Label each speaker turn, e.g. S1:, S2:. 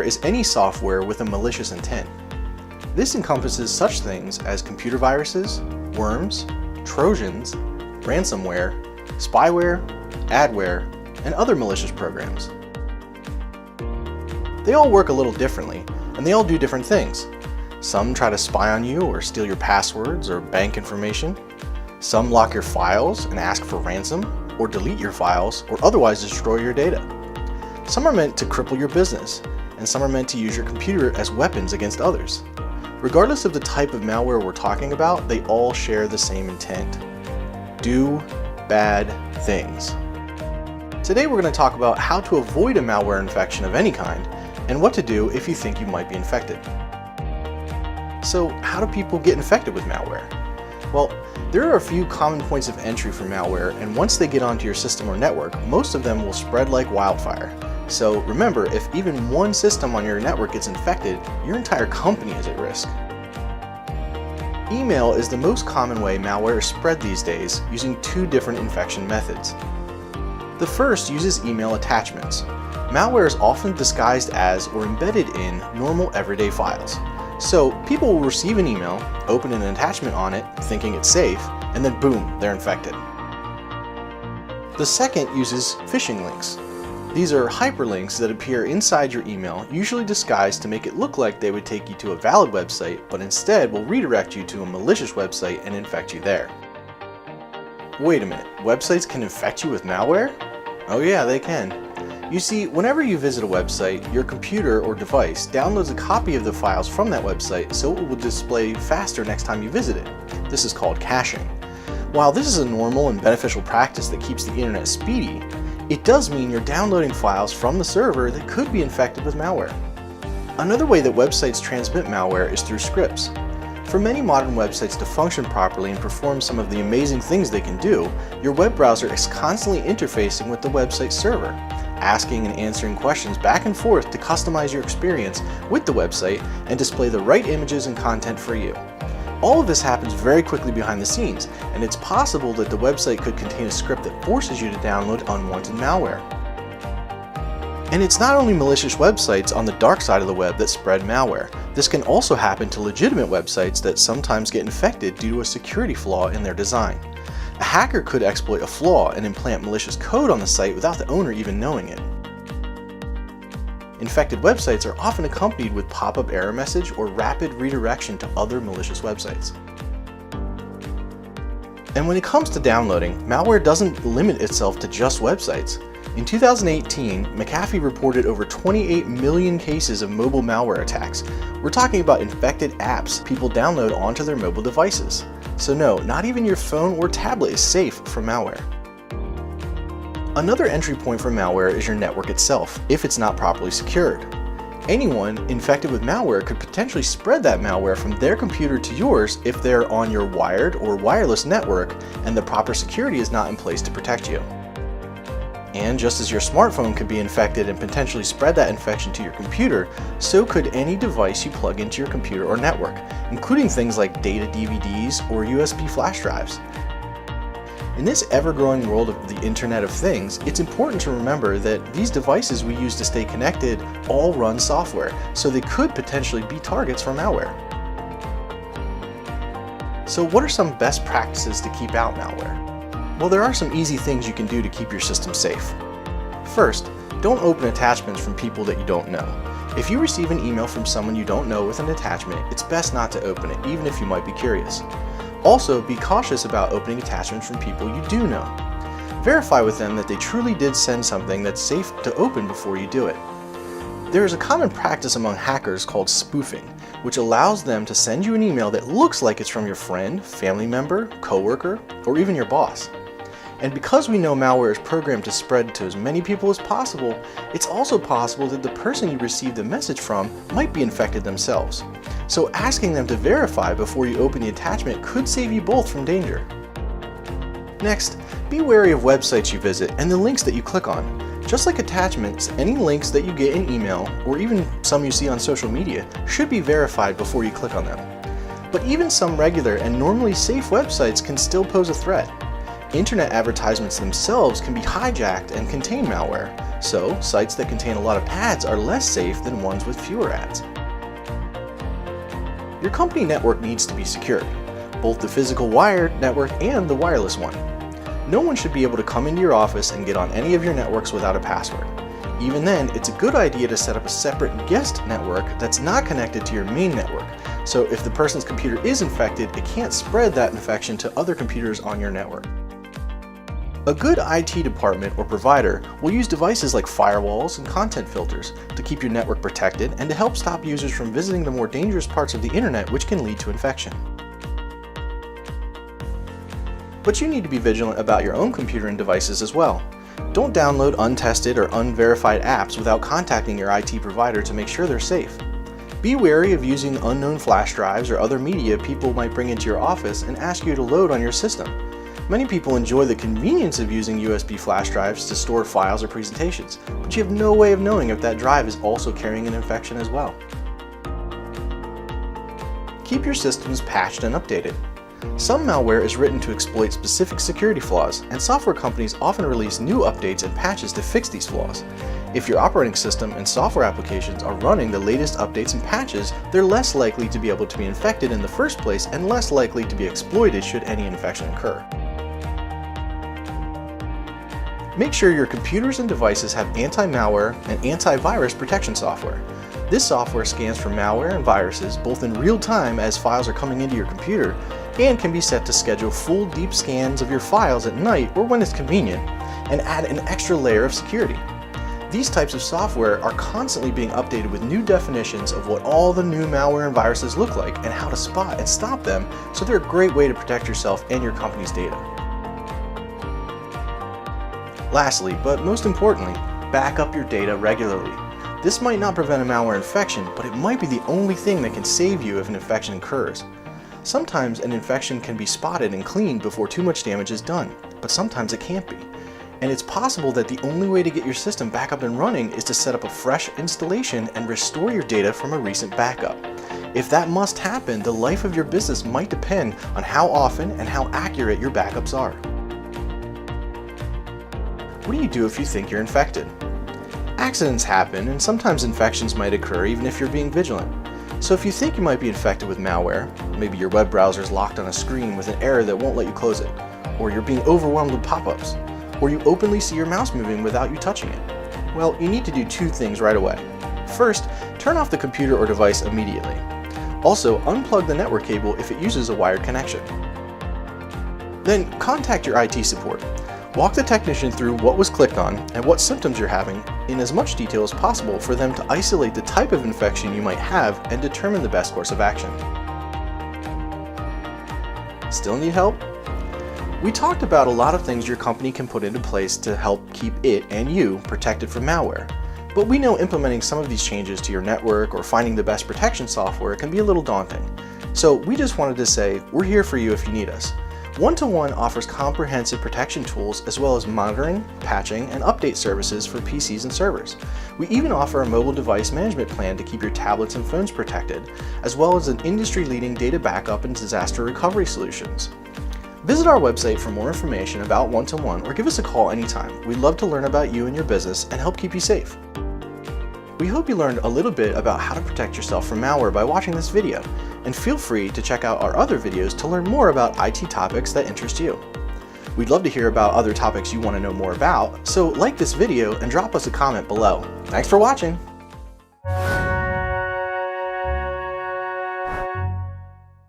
S1: is any software with a malicious intent. This encompasses such things as computer viruses, worms, trojans, ransomware, spyware, adware, and other malicious programs. They all work a little differently, and they all do different things. Some try to spy on you or steal your passwords or bank information. Some lock your files and ask for ransom, or delete your files, or otherwise destroy your data. Some are meant to cripple your business, and some are meant to use your computer as weapons against others. Regardless of the type of malware we're talking about, they all share the same intent: do bad things. Today we're going to talk about how to avoid a malware infection of any kind, and what to do if you think you might be infected. So how do people get infected with malware? Well, there are a few common points of entry for malware, and once they get onto your system or network, most of them will spread like wildfire. So remember, if even one system on your network gets infected, your entire company is at risk. Email is the most common way malware is spread these days, using two different infection methods. The first uses email attachments. Malware is often disguised as or embedded in normal everyday files. So people will receive an email, open an attachment on it, thinking it's safe, and then boom, they're infected. The second uses phishing links. These are hyperlinks that appear inside your email, usually disguised to make it look like they would take you to a valid website, but instead will redirect you to a malicious website and infect you there. Wait a minute, websites can infect you with malware? Oh yeah, they can. You see, whenever you visit a website, your computer or device downloads a copy of the files from that website so it will display faster next time you visit it. This is called caching. While this is a normal and beneficial practice that keeps the internet speedy, it does mean you're downloading files from the server that could be infected with malware. Another way that websites transmit malware is through scripts. For many modern websites to function properly and perform some of the amazing things they can do, your web browser is constantly interfacing with the website server, asking and answering questions back and forth to customize your experience with the website and display the right images and content for you. All of this happens very quickly behind the scenes, and it's possible that the website could contain a script that forces you to download unwanted malware. And it's not only malicious websites on the dark side of the web that spread malware. This can also happen to legitimate websites that sometimes get infected due to a security flaw in their design. A hacker could exploit a flaw and implant malicious code on the site without the owner even knowing it. Infected websites are often accompanied with pop-up error message or rapid redirection to other malicious websites. And when it comes to downloading, malware doesn't limit itself to just websites. In 2018, McAfee reported over 28 million cases of mobile malware attacks. We're talking about infected apps people download onto their mobile devices. So no, not even your phone or tablet is safe from malware. Another entry point for malware is your network itself, if it's not properly secured. Anyone infected with malware could potentially spread that malware from their computer to yours if they're on your wired or wireless network and the proper security is not in place to protect you. And just as your smartphone could be infected and potentially spread that infection to your computer, so could any device you plug into your computer or network, including things like data DVDs or USB flash drives. In this ever-growing world of the Internet of Things, it's important to remember that these devices we use to stay connected all run software, so they could potentially be targets for malware. So what are some best practices to keep out malware? Well, there are some easy things you can do to keep your system safe. First, don't open attachments from people that you don't know. If you receive an email from someone you don't know with an attachment, it's best not to open it, even if you might be curious. Also, be cautious about opening attachments from people you do know. Verify with them that they truly did send something that's safe to open before you do it. There is a common practice among hackers called spoofing, which allows them to send you an email that looks like it's from your friend, family member, coworker, or even your boss. And because we know malware is programmed to spread to as many people as possible, it's also possible that the person you received the message from might be infected themselves. So asking them to verify before you open the attachment could save you both from danger. Next, be wary of websites you visit and the links that you click on. Just like attachments, any links that you get in email, or even some you see on social media, should be verified before you click on them. But even some regular and normally safe websites can still pose a threat. Internet advertisements themselves can be hijacked and contain malware, so sites that contain a lot of ads are less safe than ones with fewer ads. Your company network needs to be secured, both the physical wired network and the wireless one. No one should be able to come into your office and get on any of your networks without a password. Even then, it's a good idea to set up a separate guest network that's not connected to your main network, so if the person's computer is infected, it can't spread that infection to other computers on your network. A good IT department or provider will use devices like firewalls and content filters to keep your network protected and to help stop users from visiting the more dangerous parts of the internet, which can lead to infection. But you need to be vigilant about your own computer and devices as well. Don't download untested or unverified apps without contacting your IT provider to make sure they're safe. Be wary of using unknown flash drives or other media people might bring into your office and ask you to load on your system. Many people enjoy the convenience of using USB flash drives to store files or presentations, but you have no way of knowing if that drive is also carrying an infection as well. Keep your systems patched and updated. Some malware is written to exploit specific security flaws, and software companies often release new updates and patches to fix these flaws. If your operating system and software applications are running the latest updates and patches, they're less likely to be able to be infected in the first place and less likely to be exploited should any infection occur. Make sure your computers and devices have anti-malware and antivirus protection software. This software scans for malware and viruses both in real time as files are coming into your computer, and can be set to schedule full deep scans of your files at night or when it's convenient, and add an extra layer of security. These types of software are constantly being updated with new definitions of what all the new malware and viruses look like and how to spot and stop them, so they're a great way to protect yourself and your company's data. Lastly, but most importantly, back up your data regularly. This might not prevent a malware infection, but it might be the only thing that can save you if an infection occurs. Sometimes an infection can be spotted and cleaned before too much damage is done, but sometimes it can't be. And it's possible that the only way to get your system back up and running is to set up a fresh installation and restore your data from a recent backup. If that must happen, the life of your business might depend on how often and how accurate your backups are. What do you do if you think you're infected? Accidents happen, and sometimes infections might occur even if you're being vigilant. So if you think you might be infected with malware, maybe your web browser is locked on a screen with an error that won't let you close it, or you're being overwhelmed with pop-ups, or you openly see your mouse moving without you touching it, well, you need to do two things right away. First, turn off the computer or device immediately. Also, unplug the network cable if it uses a wired connection. Then contact your IT support. Walk the technician through what was clicked on and what symptoms you're having in as much detail as possible for them to isolate the type of infection you might have and determine the best course of action. Still need help? We talked about a lot of things your company can put into place to help keep it and you protected from malware. But we know implementing some of these changes to your network or finding the best protection software can be a little daunting. So we just wanted to say we're here for you if you need us. One-to-One offers comprehensive protection tools as well as monitoring, patching, and update services for PCs and servers. We even offer a mobile device management plan to keep your tablets and phones protected, as well as an industry-leading data backup and disaster recovery solutions. Visit our website for more information about One-to-One or give us a call anytime. We'd love to learn about you and your business and help keep you safe. We hope you learned a little bit about how to protect yourself from malware by watching this video, and feel free to check out our other videos to learn more about IT topics that interest you. We'd love to hear about other topics you want to know more about, so like this video and drop us a comment below. Thanks for watching!